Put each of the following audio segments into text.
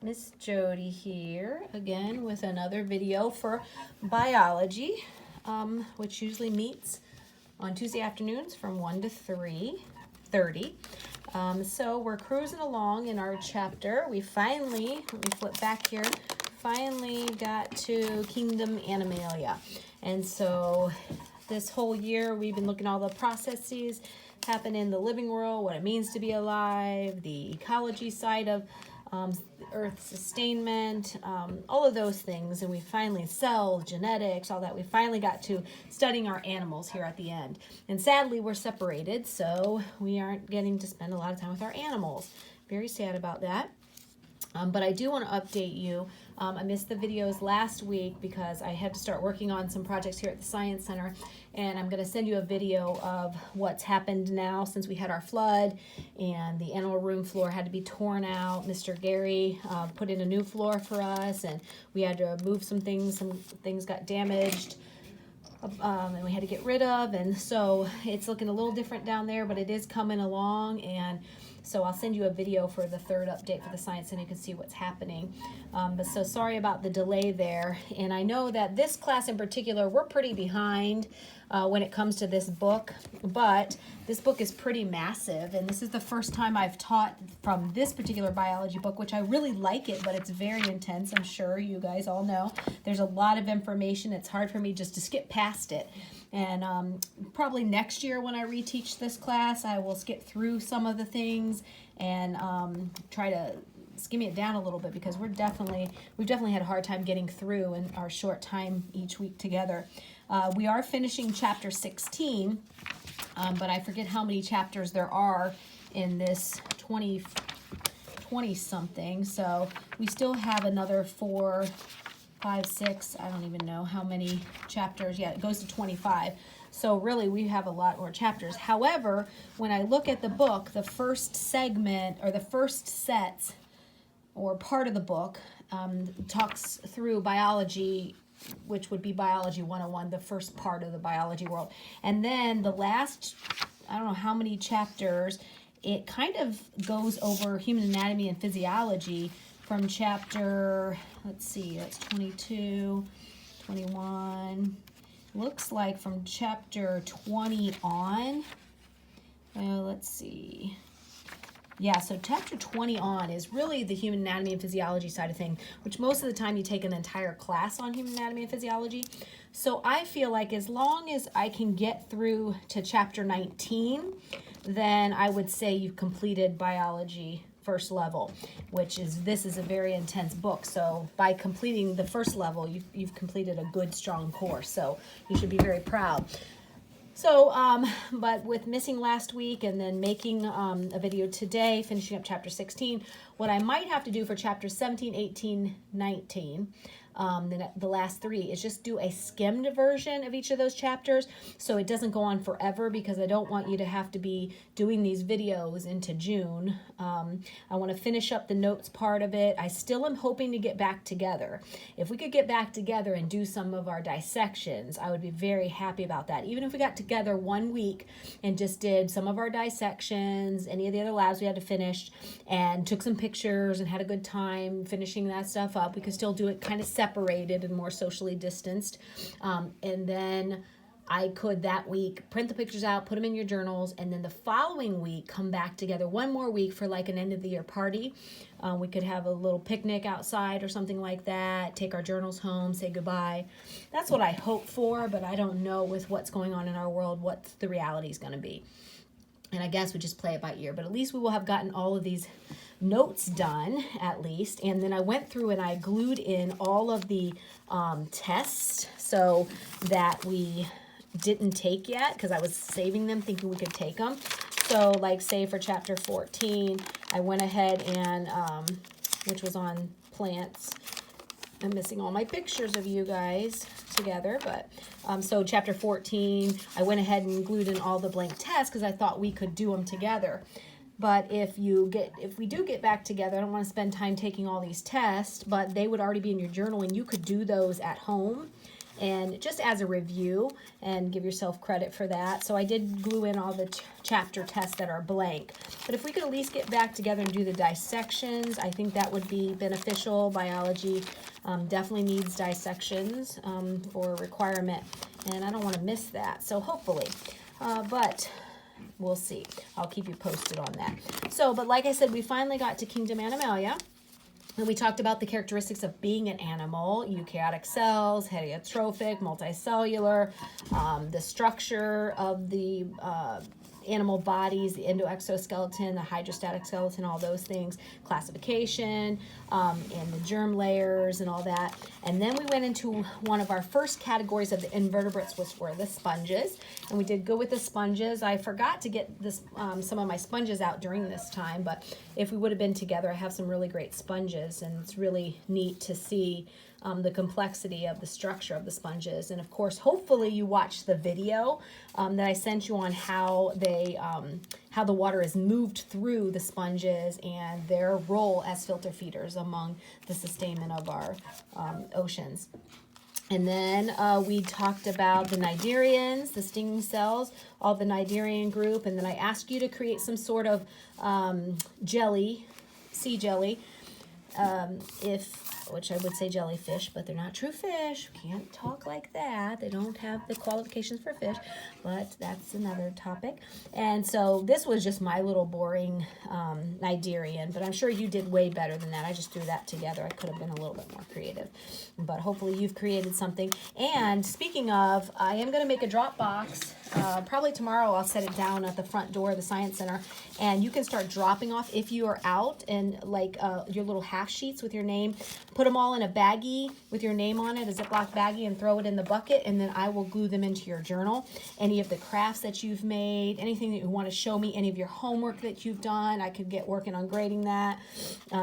Miss Jody here again with another video for biology, which usually meets on Tuesday afternoons from 1 to 3:30. So we're cruising along in our chapter. We finally, let me flip back here, finally got to Kingdom Animalia. And so this whole year we've been looking at all the processes happen in the living world, what it means to be alive, the ecology side of Earth sustainment, all of those things, and we finally, cells, genetics, all that, we finally got to studying our animals here at the end. And sadly, we're separated, so we aren't getting to spend a lot of time with our animals. Very sad about that. But I do want to update you. I missed the videos last week because I had to start working on some projects here at the Science Center, and I'm going to send you a video of what's happened now since we had our flood and the animal room floor had to be torn out. Mr. Gary put in a new floor for us, and we had to move some things got damaged. And we had to get rid of, and so it's looking a little different down there, but it is coming along. And so I'll send you a video for the third update for the Science Center. You can see what's happening. But so sorry about the delay there. And I know that this class in particular, we're pretty behind when it comes to this book, but this book is pretty massive, and this is the first time I've taught from this particular biology book, which I really like it, but it's very intense. I'm sure you guys all know. There's a lot of information. It's hard for me just to skip past it. And probably next year when I reteach this class, I will skip through some of the things and try to skimming it down a little bit, because we've definitely had a hard time getting through in our short time each week together. We are finishing chapter 16, but I forget how many chapters there are in this 20 something. So we still have another 4, 5, 6, I don't even know how many chapters. Yeah, it goes to 25. So really we have a lot more chapters. However, when I look at the book, the first segment or the first set or part of the book talks through biology, which would be Biology 101, the first part of the biology world. And then the last, I don't know how many chapters, it kind of goes over human anatomy and physiology from chapter, let's see, that's 22, 21, looks like from chapter 20 on. Let's see. Yeah, so chapter 20 on is really the human anatomy and physiology side of thing, which most of the time you take an entire class on human anatomy and physiology. So I feel like as long as I can get through to chapter 19, then I would say you've completed biology first level, which is, this is a very intense book. So by completing the first level, you've completed a good, strong course. So you should be very proud. So, but with missing last week and then making a video today, finishing up chapter 16, what I might have to do for chapters 17, 18, 19, the last 3, is just do a skimmed version of each of those chapters so it doesn't go on forever, because I don't want you to have to be doing these videos into June. I want to finish up the notes part of it. I still am hoping to get back together. If we could get back together and do some of our dissections, I would be very happy about that. Even if we got together one week and just did some of our dissections, any of the other labs we had to finish, and took some pictures and had a good time finishing that stuff up, we could still do it kind of separated and more socially distanced. And then I could that week print the pictures out, put them in your journals, and then the following week come back together one more week for like an end of the year party. We could have a little picnic outside or something like that, take our journals home, say goodbye. That's what I hope for, but I don't know with what's going on in our world what the reality is going to be. And I guess we just play it by ear, but at least we will have gotten all of these notes done at least. And then I went through and I glued in all of the tests so that we didn't take yet, because I was saving them thinking we could take them. So like say for chapter 14, I went ahead and, which was on plants. I'm missing all my pictures of you guys together, but so chapter 14, I went ahead and glued in all the blank tests because I thought we could do them together. But if we do get back together, I don't want to spend time taking all these tests, but they would already be in your journal and you could do those at home. And just as a review, and give yourself credit for that. So I did glue in all the chapter tests that are blank. But if we could at least get back together and do the dissections, I think that would be beneficial. Biology definitely needs dissections for requirement, and I don't want to miss that. So hopefully, but we'll see. I'll keep you posted on that. So, but like I said, we finally got to Kingdom Animalia. And we talked about the characteristics of being an animal: eukaryotic cells, heterotrophic, multicellular, the structure of the animal bodies, the endoexoskeleton, the hydrostatic skeleton, all those things, classification, and the germ layers and all that. And then we went into one of our first categories of the invertebrates, which were the sponges. And we did good with the sponges. I forgot to get this some of my sponges out during this time, but if we would have been together, I have some really great sponges, and it's really neat to see the complexity of the structure of the sponges. And of course, hopefully you watched the video that I sent you on how they how the water is moved through the sponges and their role as filter feeders among the sustainment of our oceans. And then we talked about the cnidarians, the stinging cells, all the cnidarian group. And then I asked you to create some sort of jelly, sea jelly, which I would say jellyfish, but they're not true fish. Can't talk like that. They don't have the qualifications for fish, but that's another topic. And so this was just my little boring cnidarian, but I'm sure you did way better than that. I just threw that together. I could have been a little bit more creative, but hopefully you've created something. And speaking of, I am going to make a drop box. Probably tomorrow I'll set it down at the front door of the Science Center, and you can start dropping off if you are out, and like your little half sheets with your name, put them all in a baggie with your name on it, a Ziploc baggie, and throw it in the bucket, and then I will glue them into your journal. Any of the crafts that you've made, anything that you want to show me, any of your homework that you've done, I could get working on grading that.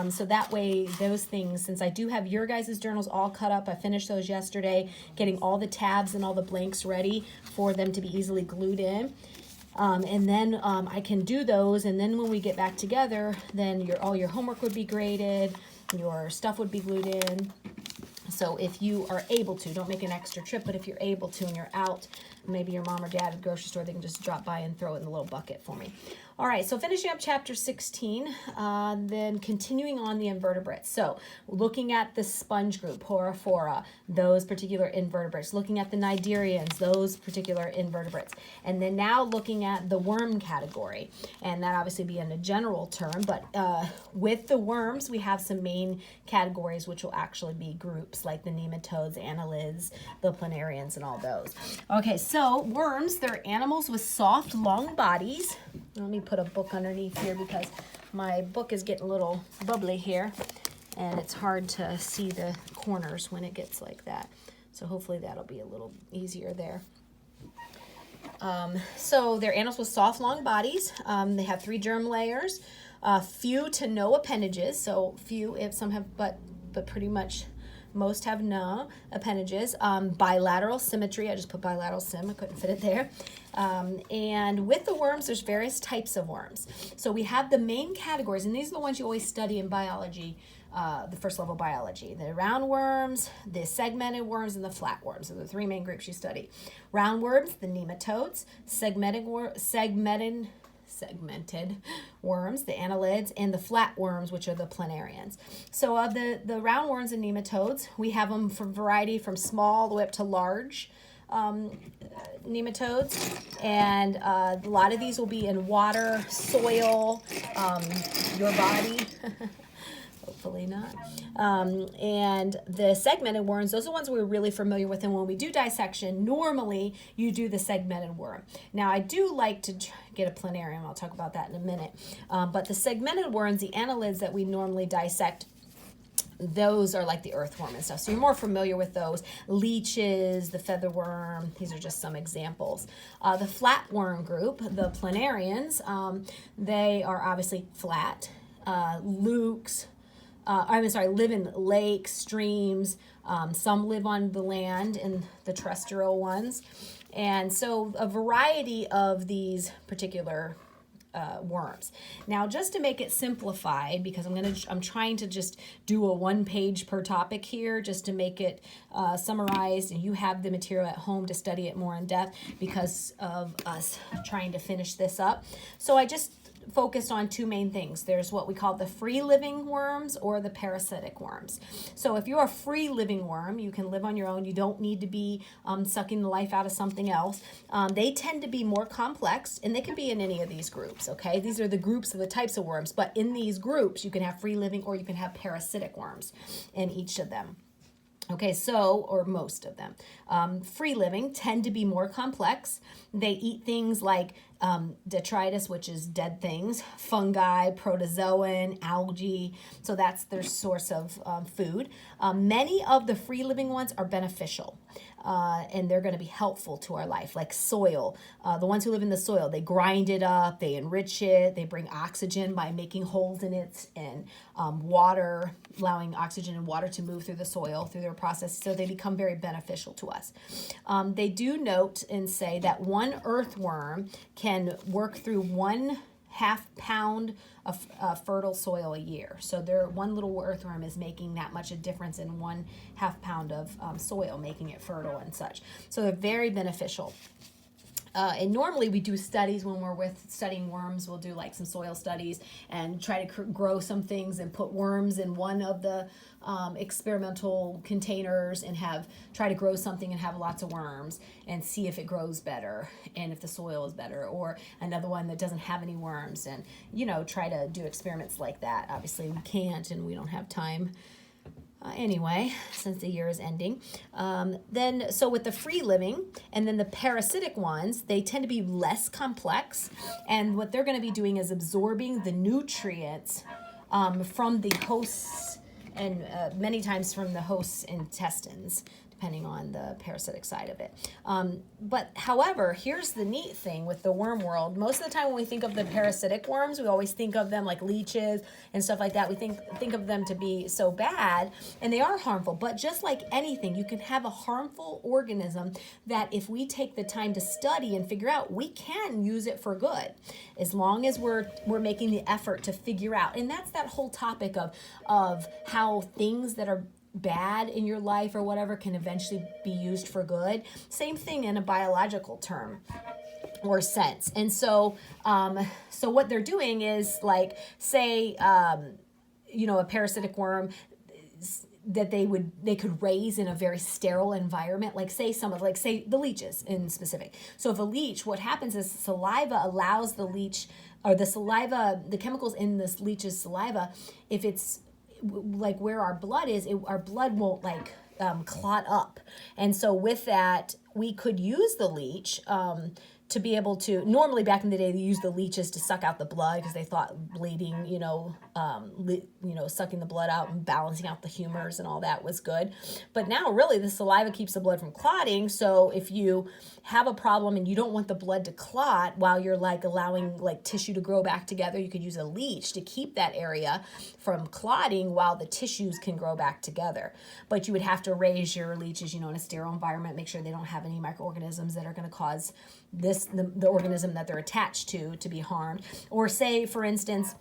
So that way, those things, since I do have your guys' journals all cut up, I finished those yesterday, getting all the tabs and all the blanks ready for them to be easily glued in. And then I can do those, and then when we get back together, then all your homework would be graded, your stuff would be glued in. So if you are able to, don't make an extra trip, but if you're able to and you're out, maybe your mom or dad at the grocery store, they can just drop by and throw it in the little bucket for me. All right, so finishing up chapter 16, then continuing on the invertebrates. So looking at the sponge group, Porophora, those particular invertebrates, looking at the cnidarians, those particular invertebrates, and then now looking at the worm category, and that obviously being a general term, but with the worms, we have some main categories, which will actually be groups like the nematodes, annelids, the planarians, and all those. Okay, so worms, they're animals with soft, long bodies. Let me put a book underneath here because my book is getting a little bubbly here, and it's hard to see the corners when it gets like that. So hopefully that'll be a little easier there. So they're animals with soft, long bodies. They have 3 germ layers, few to no appendages. So few, if some have, but pretty much most have no appendages. Bilateral symmetry. I just put bilateral sim. I couldn't fit it there. And with the worms, there's various types of worms. So we have the main categories, and these are the ones you always study in biology, the first level biology. The roundworms, the segmented worms, and the flatworms are the 3 main groups you study. Roundworms, the nematodes, segmented worms, the annelids, and the flatworms, which are the planarians. So of the roundworms and nematodes, we have them from variety from small all the way up to large nematodes, and a lot of these will be in water, soil, your body. Hopefully not. And the segmented worms, those are the ones we're really familiar with. And when we do dissection, normally you do the segmented worm. Now, I do like to get a planarian. I'll talk about that in a minute. But the segmented worms, the annelids that we normally dissect, those are like the earthworm and stuff. So you're more familiar with those. Leeches, the featherworm, these are just some examples. The flatworm group, the planarians, they are obviously flat. Lukes, live in lakes, streams. Some live on the land in the terrestrial ones. And so a variety of these particular worms. Now, just to make it simplified, because I'm trying to just do a 1 page per topic here, just to make it summarized, and you have the material at home to study it more in depth because of us trying to finish this up. So I just focused on 2 main things. There's what we call the free living worms or the parasitic worms. So if you're a free living worm, you can live on your own. You don't need to be sucking the life out of something else. They tend to be more complex, and they can be in any of these groups, okay? These are the groups of the types of worms, but in these groups, you can have free living or you can have parasitic worms in each of them. Okay, so, or most of them. Free living tend to be more complex. They eat things like detritus, which is dead things, fungi, protozoan, algae. So that's their source of food. Many of the free living ones are beneficial. And they're going to be helpful to our life, like soil. The ones who live in the soil, they grind it up, they enrich it, they bring oxygen by making holes in it, and water, allowing oxygen and water to move through the soil through their process, so they become very beneficial to us. They do note and say that one earthworm can work through 1/2 pound of fertile soil a year. So their one little earthworm is making that much a difference in 1/2 pound of soil, making it fertile and such. So they're very beneficial. And normally we do studies when we're studying worms. We'll do like some soil studies and try to grow some things and put worms in one of the experimental containers and try to grow something and have lots of worms and see if it grows better and if the soil is better, or another one that doesn't have any worms, and try to do experiments like that. Obviously we can't, and we don't have time anyway, since the year is ending. So with the free living and then the parasitic ones, they tend to be less complex, and what they're going to be doing is absorbing the nutrients from the hosts, and many times from the host's intestines, depending on the parasitic side of it. But however, here's the neat thing with the worm world. Most of the time when we think of the parasitic worms, we always think of them like leeches and stuff like that. We think of them to be so bad, and they are harmful. But just like anything, you can have a harmful organism that if we take the time to study and figure out, we can use it for good, as long as we're making the effort to figure out. And that's that whole topic of how things that are bad in your life or whatever can eventually be used for good. Same thing in a biological term or sense. And so what they're doing is, like, say a parasitic worm that they could raise in a very sterile environment, like say the leeches in specific. So if a leech, what happens is saliva allows the leech, or the chemicals in this leech's saliva, if it's like where our blood is, our blood won't clot up. And so with that, we could use the leech to be able to, normally back in the day, they used the leeches to suck out the blood because they thought bleeding, sucking the blood out and balancing out the humors and all that was good. But now really the saliva keeps the blood from clotting. So if you have a problem and you don't want the blood to clot while you're allowing tissue to grow back together, you could use a leech to keep that area from clotting while the tissues can grow back together. But you would have to raise your leeches, in a sterile environment, make sure they don't have any microorganisms that are going to cause the organism that they're attached to be harmed. Or say, for instance,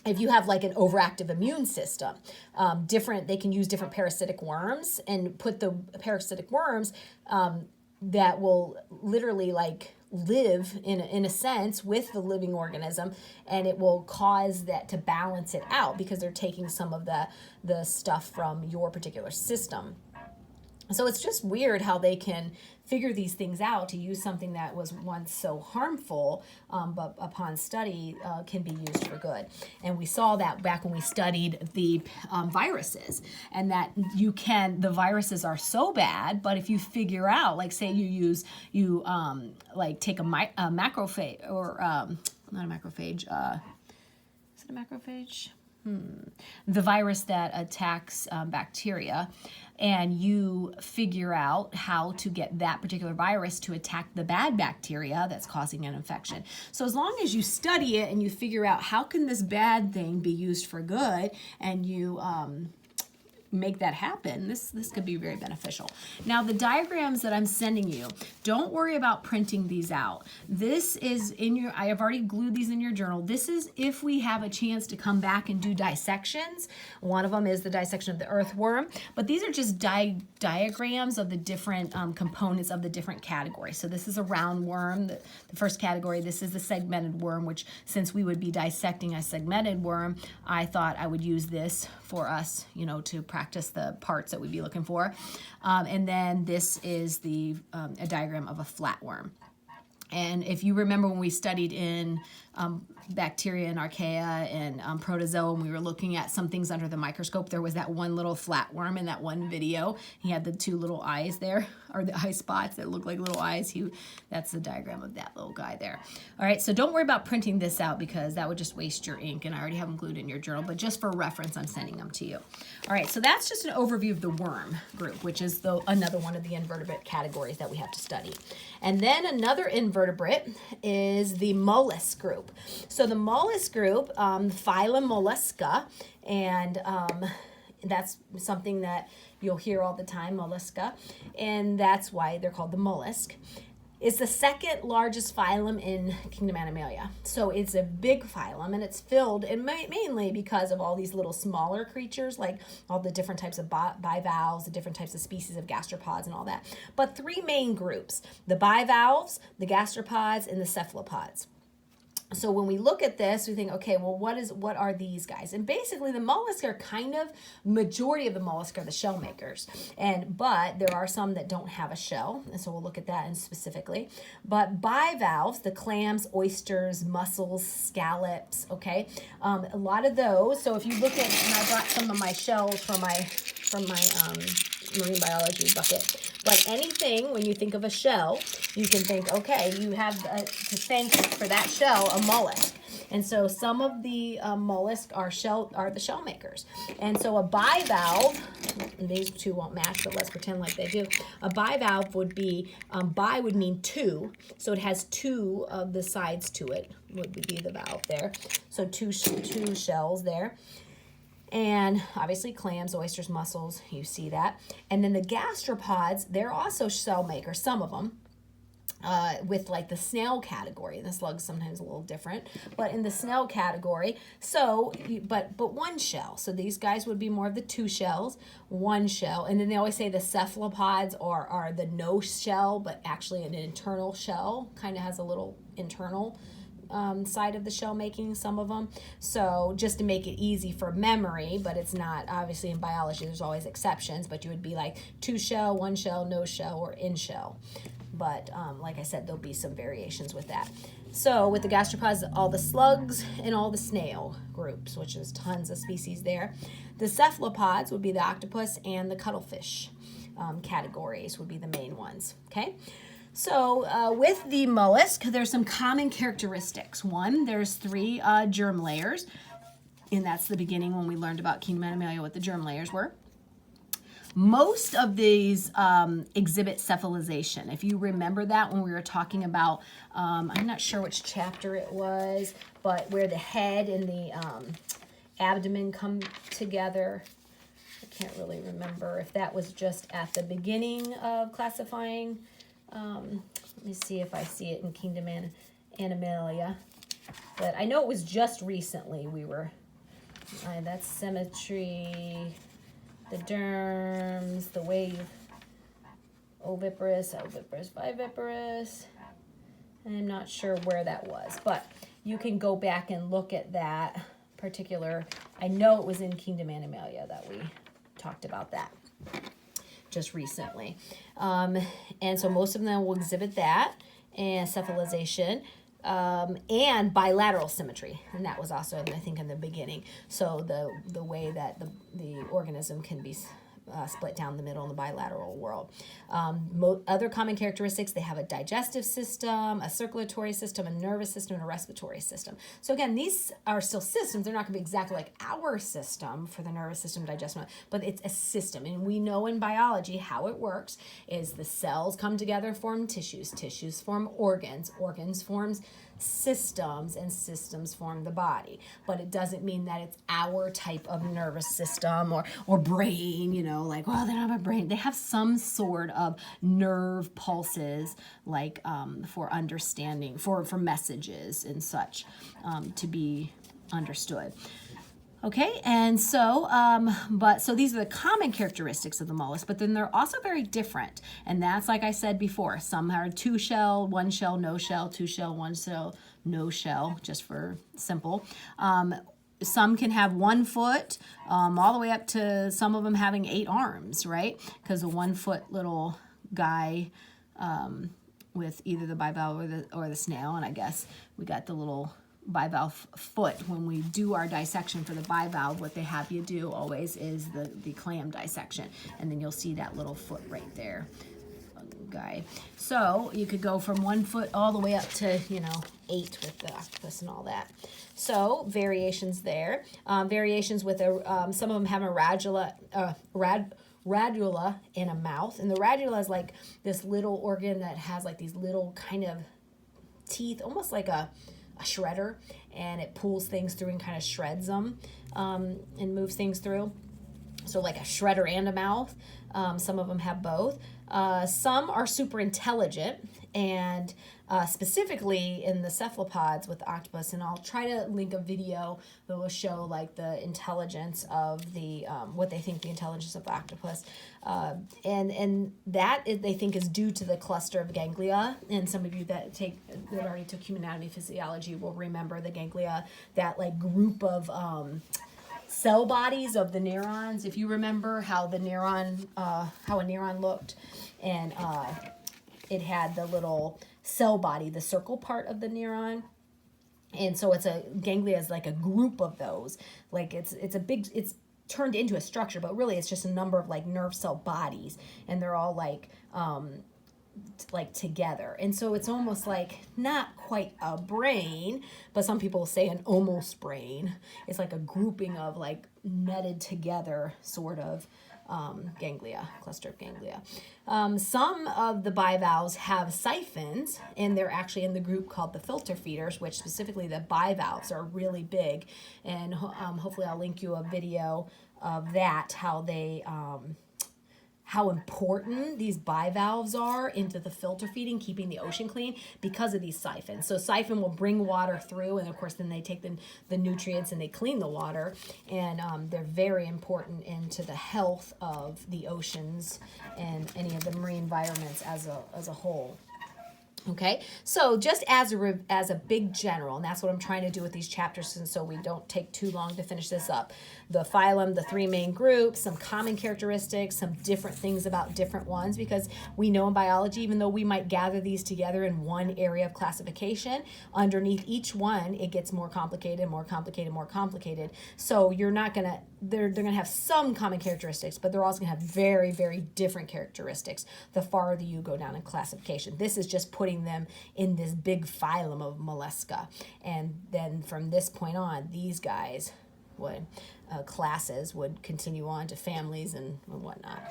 if you have an overactive immune system, they can use different parasitic worms and put the parasitic worms that will literally live in a sense with the living organism, and it will cause that to balance it out because they're taking some of the stuff from your particular system. So it's just weird how they can figure these things out to use something that was once so harmful, but upon study can be used for good. And we saw that back when we studied the viruses, and that the viruses are so bad, but if you figure out, say you take a macrophage, or not a macrophage, is it a macrophage? The virus that attacks bacteria, and you figure out how to get that particular virus to attack the bad bacteria that's causing an infection. So as long as you study it and you figure out how can this bad thing be used for good, and you make that happen, this could be very beneficial. Now, the diagrams that I'm sending you, don't worry about printing these out. This is in your, I have already glued these in your journal. This is if we have a chance to come back and do dissections. One of them is the dissection of the earthworm, but these are just diagrams of the different components of the different categories. So this is a roundworm, the first category. This is the segmented worm, which since we would be dissecting a segmented worm, I thought I would use this for us, you know, to practice the parts that we'd be looking for. And then this is the a diagram of a flatworm. And if you remember when we studied in bacteria and archaea and protozoa, and we were looking at some things under the microscope, there was that one little flatworm in that one video. He had the two little eyes there, or the eye spots that look like little eyes. That's the diagram of that little guy there. All right, so don't worry about printing this out because that would just waste your ink, and I already have them glued in your journal, but just for reference, I'm sending them to you. All right, so that's just an overview of the worm group, which is another one of the invertebrate categories that we have to study. And then another invertebrate is the mollusk group. So the mollusk group, phylum Mollusca, and that's something that you'll hear all the time, mollusca, and that's why they're called the mollusk. It's the second largest phylum in kingdom Animalia. So it's a big phylum, and it's filled, and mainly because of all these little smaller creatures, like all the different types of bivalves, the different types of species of gastropods and all that. But three main groups: the bivalves, the gastropods, and the cephalopods. So when we look at this, we think, okay, well, what are these guys? And basically, the mollusks are majority of the mollusks are the shell makers, but there are some that don't have a shell, and so we'll look at that specifically. But bivalves, the clams, oysters, mussels, scallops, okay, a lot of those. So if you look at, and I brought some of my shells from my marine biology bucket. But anything, when you think of a shell, you can think, okay, you have to thank for that shell a mollusk. And so some of the mollusks are the shell makers. And so a bivalve, and these two won't match, but let's pretend like they do. A bivalve would be, bi would mean two, so it has two of the sides to it, would be the valve there. So two shells there. And obviously clams, oysters, mussels, you see that. And then the gastropods, they're also shell makers, some of them, with like the snail category. The slug's sometimes a little different, but in the snail category, so, but one shell. So these guys would be more of the two shells, one shell. And then they always say the cephalopods are the no shell, but actually an internal shell, kind of has a little internal side of the shell making, some of them. So just to make it easy for memory, but it's not, obviously in biology there's always exceptions, but you would be like two shell, one shell, no shell, or in shell. But like I said, there'll be some variations with that. So with the gastropods, all the slugs and all the snail groups, which is tons of species there. The cephalopods would be the octopus and the cuttlefish categories would be the main ones, okay? So with the mollusk, there's some common characteristics. One, there's three germ layers, and that's the beginning when we learned about kingdom Animalia, what the germ layers were. Most of these exhibit cephalization. If you remember that when we were talking about, I'm not sure which chapter it was, but where the head and the abdomen come together. I can't really remember if that was just at the beginning of classifying. Let me see if I see it in Kingdom Animalia. But I know it was just recently we were, that's symmetry, the derms, the wave, oviparous, viviparous. I'm not sure where that was, but you can go back and look at that particular, I know it was in Kingdom Animalia that we talked about that just recently. And so most of them will exhibit that, and cephalization, and bilateral symmetry. And that was also, I think, in the beginning. So the way that the organism can be split down the middle in the bilateral world. Other common characteristics, they have a digestive system, a circulatory system, a nervous system, and a respiratory system. So again, these are still systems. They're not going to be exactly like our system for the nervous system, digestion, but it's a system. And we know in biology how it works is the cells come together, form tissues, tissues form organs, organs forms systems, and systems form the body. But it doesn't mean that it's our type of nervous system or brain, you know, like, well, they don't have a brain. They have some sort of nerve pulses, like for understanding, for messages and such, to be understood. Okay, and so, so these are the common characteristics of the mollusk, but then they're also very different. And that's, like I said before, some are 2 shell, 1 shell, no shell, 2 shell, 1 shell, no shell, just for simple. Some can have 1 foot, all the way up to some of them having 8 arms, right? Because a 1 foot little guy with either the bivalve or the snail, and I guess we got the little bivalve foot. When we do our dissection for the bivalve, what they have you do always is the clam dissection, and then you'll see that little foot right there, guy. So you could go from 1 foot all the way up to, you know, 8 with the octopus and all that. So variations there. Variations with some of them have a radula in a mouth, and the radula is like this little organ that has like these little kind of teeth, almost like a shredder, and it pulls things through and kind of shreds them and moves things through. So like a shredder and a mouth. Some of them have both. Some are super intelligent, and specifically in the cephalopods with the octopus, and I'll try to link a video that will show like the intelligence of the what they think the intelligence of the octopus, and that they think is due to the cluster of ganglia. And some of you that already took human anatomy physiology will remember the ganglia, that like group of cell bodies of the neurons. If you remember how the neuron, how a neuron looked, and it had the little cell body, the circle part of the neuron. And so it's a ganglia is like a group of those. Like it's turned into a structure, but really it's just a number of like nerve cell bodies, and they're all like together. And so it's almost like not quite a brain, but some people say an almost brain. It's like a grouping of like netted together sort of ganglia, cluster of ganglia. Some of the bivalves have siphons, and they're actually in the group called the filter feeders, which specifically the bivalves are really big. And hopefully I'll link you a video of that, how important these bivalves are into the filter feeding, keeping the ocean clean because of these siphons. So siphon will bring water through, and of course then they take the nutrients and they clean the water, and they're very important into the health of the oceans and any of the marine environments as a whole. Okay, so just as a big general, and that's what I'm trying to do with these chapters, and so we don't take too long to finish this up. The phylum, the 3 main groups, some common characteristics, some different things about different ones, because we know in biology, even though we might gather these together in one area of classification, underneath each one, it gets more complicated, more complicated, more complicated. So you're not gonna, they're gonna have some common characteristics, but they're also gonna have very, very different characteristics the farther you go down in classification. This is just putting them in this big phylum of Mollusca, and then from this point on, these guys would classes would continue on to families and whatnot.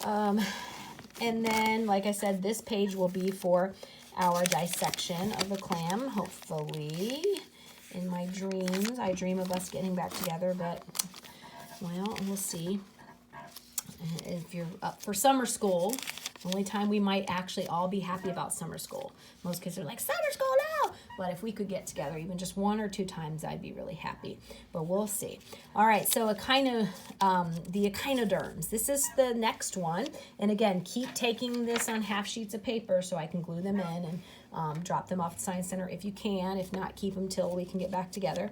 And then, like I said, this page will be for our dissection of the clam. Hopefully, in my dreams, I dream of us getting back together, but well, we'll see. If you're up for summer school, the only time we might actually all be happy about summer school. Most kids are like, summer school now! But if we could get together even just 1 or 2 times, I'd be really happy. But we'll see. All right, so the echinoderms. This is the next one. And again, keep taking this on half sheets of paper so I can glue them in and drop them off at the Science Center if you can. If not, keep them till we can get back together.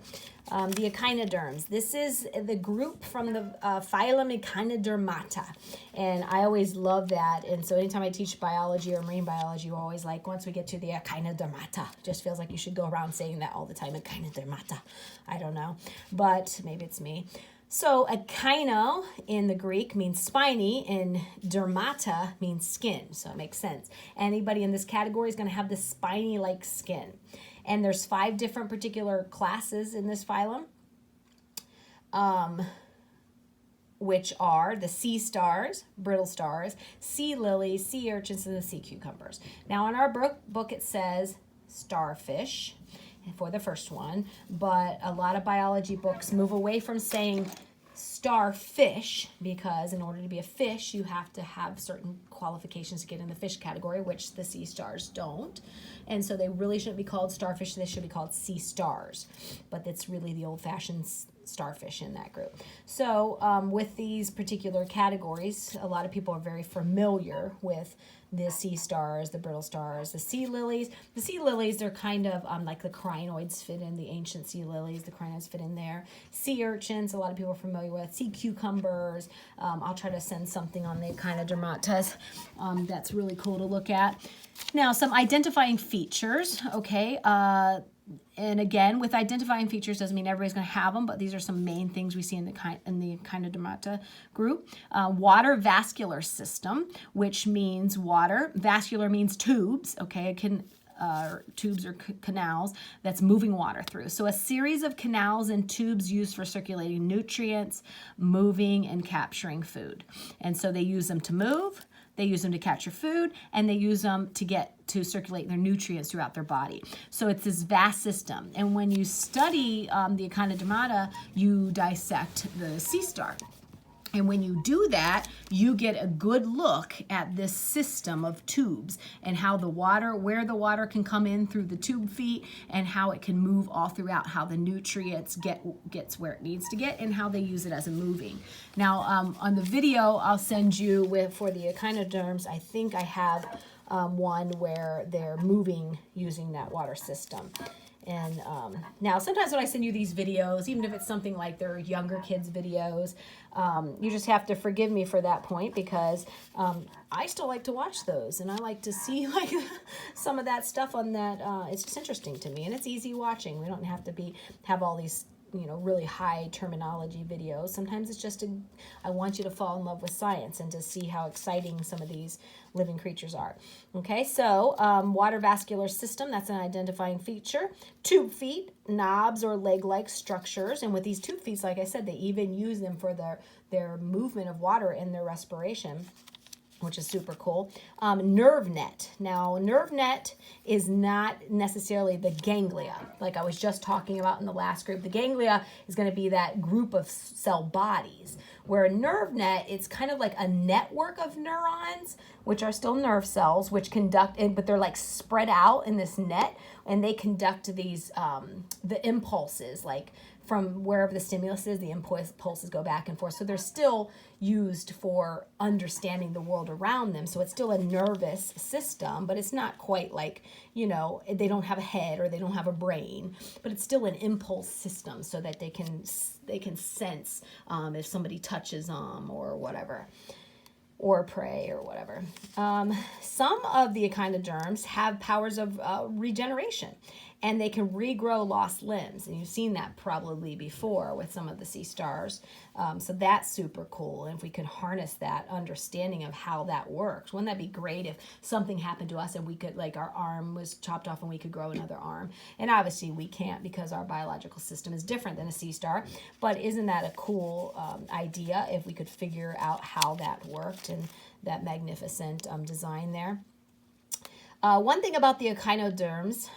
The echinoderms. This is the group from the phylum Echinodermata. And I always love that. And so anytime I teach biology or marine biology, we're always like, once we get to the Echinodermata, just feels like you should go around saying that all the time, Echinodermata. I don't know, but maybe it's me. So echino in the Greek means spiny, and dermata means skin, so it makes sense. Anybody in this category is going to have this spiny-like skin. And there's 5 different particular classes in this phylum, which are the sea stars, brittle stars, sea lilies, sea urchins, and the sea cucumbers. Now in our book it says starfish for the first one, but a lot of biology books move away from saying starfish, because in order to be a fish you have to have certain qualifications to get in the fish category, which the sea stars don't, and so they really shouldn't be called starfish. They should be called sea stars, but it's really the old-fashioned starfish in that group. So with these particular categories, a lot of people are very familiar with the sea stars, the brittle stars, the sea lilies. The sea lilies, they're kind of like the crinoids fit in, the ancient sea lilies, the crinoids fit in there. Sea urchins, a lot of people are familiar with. Sea cucumbers. I'll try to send something on the Echinodermatas that's really cool to look at. Now, some identifying features, okay? And again, with identifying features doesn't mean everybody's going to have them, but these are some main things we see in the Echinodermata group. Water vascular system, which means water. Vascular means tubes, okay? It can tubes or canals that's moving water through. So a series of canals and tubes used for circulating nutrients, moving and capturing food. And so they use them to move, they use them to capture food, and they use them to circulate their nutrients throughout their body. So it's this vast system. And when you study the Echinodermata, you dissect the sea star. And when you do that, you get a good look at this system of tubes and how the water, where the water can come in through the tube feet and how it can move all throughout, how the nutrients gets where it needs to get and how they use it as a moving. Now, on the video I'll send you for the Echinoderms, I think I have one where they're moving using that water system. And now sometimes when I send you these videos, even if it's something like they're younger kids videos, you just have to forgive me for that point, because I still like to watch those and I like to see like some of that stuff on that. It's just interesting to me and it's easy watching. We don't have to have all these really high terminology videos. Sometimes it's just I want you to fall in love with science and to see how exciting some of these living creatures are. Okay, so water vascular system, that's an identifying feature. Tube feet, knobs or leg-like structures, and with these tube feet, like I said, they even use them for their movement of water in their respiration, which is super cool. Nerve net. Now, nerve net is not necessarily the ganglia, like I was just talking about in the last group. The ganglia is going to be that group of cell bodies, where a nerve net, it's kind of like a network of neurons, which are still nerve cells, which conduct, but they're like spread out in this net, and they conduct these, the impulses, like from wherever the stimulus is, the impulses go back and forth. So they're still used for understanding the world around them. So it's still a nervous system, but it's not quite like, they don't have a head or they don't have a brain, but it's still an impulse system so that they can sense if somebody touches them or whatever, or prey or whatever. Some of the Echinoderms have powers of regeneration, and they can regrow lost limbs. And you've seen that probably before with some of the sea stars. So that's super cool. And if we could harness that understanding of how that works, wouldn't that be great if something happened to us and we could, like our arm was chopped off and we could grow another arm? And obviously we can't, because our biological system is different than a sea star. But isn't that a cool idea if we could figure out how that worked, and that magnificent design there? One thing about the Echinoderms,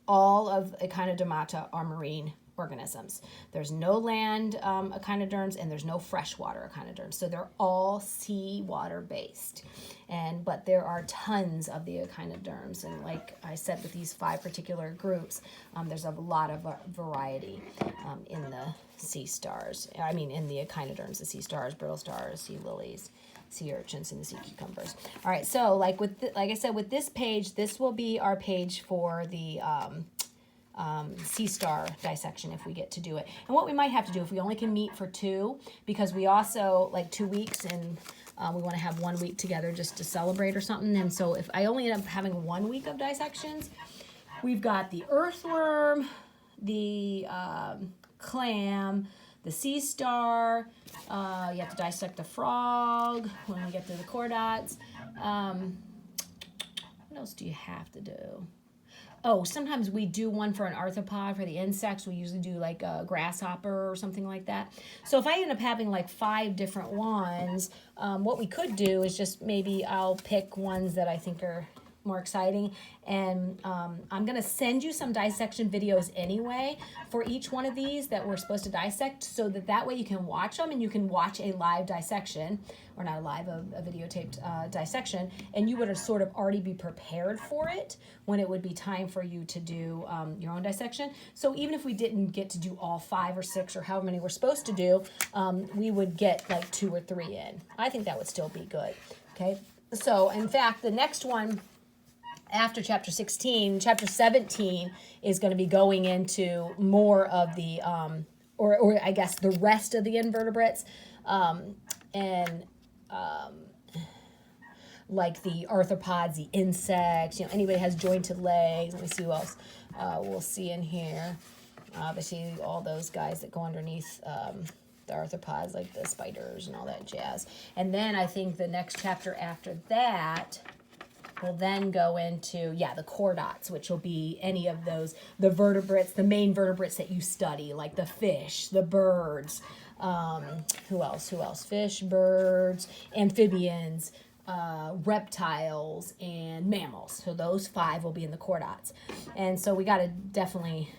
all of Echinodermata are marine organisms. There's no land Echinoderms and there's no freshwater Echinoderms. So they're all seawater based. But there are tons of the Echinoderms. And like I said, with these 5 particular groups, there's a lot of variety in the sea stars. I mean, in the Echinoderms, the sea stars, brittle stars, sea lilies, sea urchins, and the sea cucumbers. All right, so like I said, with this page, this will be our page for the sea star dissection if we get to do it. And what we might have to do if we only can meet for 2, because we also like 2 weeks, and we want to have 1 week together just to celebrate or something. And so if I only end up having 1 week of dissections, we've got the earthworm, the clam, the sea star. You have to dissect the frog when we get to the chordots. What else do you have to do? Oh, sometimes we do one for an arthropod for the insects. We usually do like a grasshopper or something like that. So if I end up having like 5 different ones, what we could do is just maybe I'll pick ones that I think are more exciting. And I'm going to send you some dissection videos anyway for each one of these that we're supposed to dissect, so that way you can watch them and you can watch a live dissection, or not a live, a videotaped dissection, and you would sort of already be prepared for it when it would be time for you to do your own dissection. So even if we didn't get to do all 5 or 6 or however many we're supposed to do, we would get like 2 or 3 in. I think that would still be good. Okay, so in fact, the next one after chapter 16, chapter 17 is going to be going into more of the, or I guess the rest of the invertebrates, like the arthropods, the insects, anybody has jointed legs. Let me see who else we'll see in here. Obviously, all those guys that go underneath the arthropods, like the spiders and all that jazz. And then I think the next chapter after that will then go into, the chordots, which will be any of those, the vertebrates, the main vertebrates that you study, like the fish, the birds, who else? Fish, birds, amphibians, reptiles, and mammals. So those 5 will be in the chordots. And so we got to definitely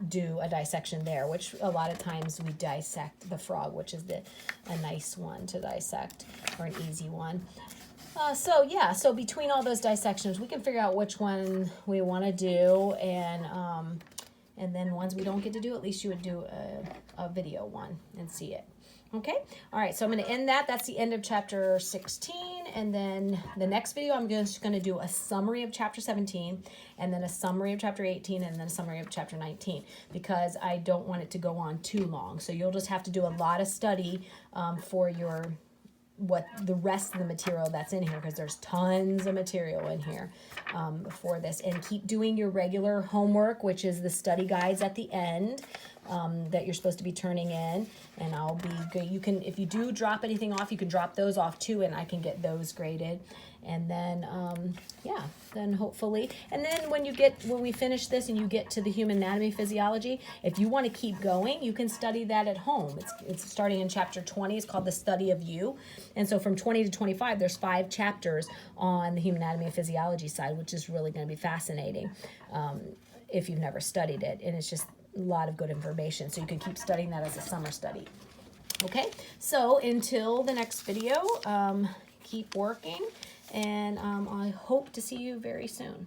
do a dissection there, which a lot of times we dissect the frog, which is a nice one to dissect, or an easy one. So between all those dissections, we can figure out which one we want to do, and then ones we don't get to do, at least you would do a video one and see it. Okay, all right, so I'm going to end that. That's the end of chapter 16, and then the next video I'm just going to do a summary of chapter 17, and then a summary of chapter 18, and then a summary of chapter 19, because I don't want it to go on too long. So you'll just have to do a lot of study for what the rest of the material that's in here, because there's tons of material in here for this. And keep doing your regular homework, which is the study guides at the end that you're supposed to be turning in. And I'll be good. You can, if you do drop anything off, you can drop those off too, and I can get those graded. And then then hopefully, and then when we finish this and you get to the human anatomy physiology, if you want to keep going, you can study that at home. It's starting in chapter 20. It's called the study of you. And so from 20 to 25, there's 5 chapters on the human anatomy and physiology side, which is really going to be fascinating if you've never studied it. And it's just a lot of good information. So you can keep studying that as a summer study. Okay, so until the next video, keep working, and I hope to see you very soon.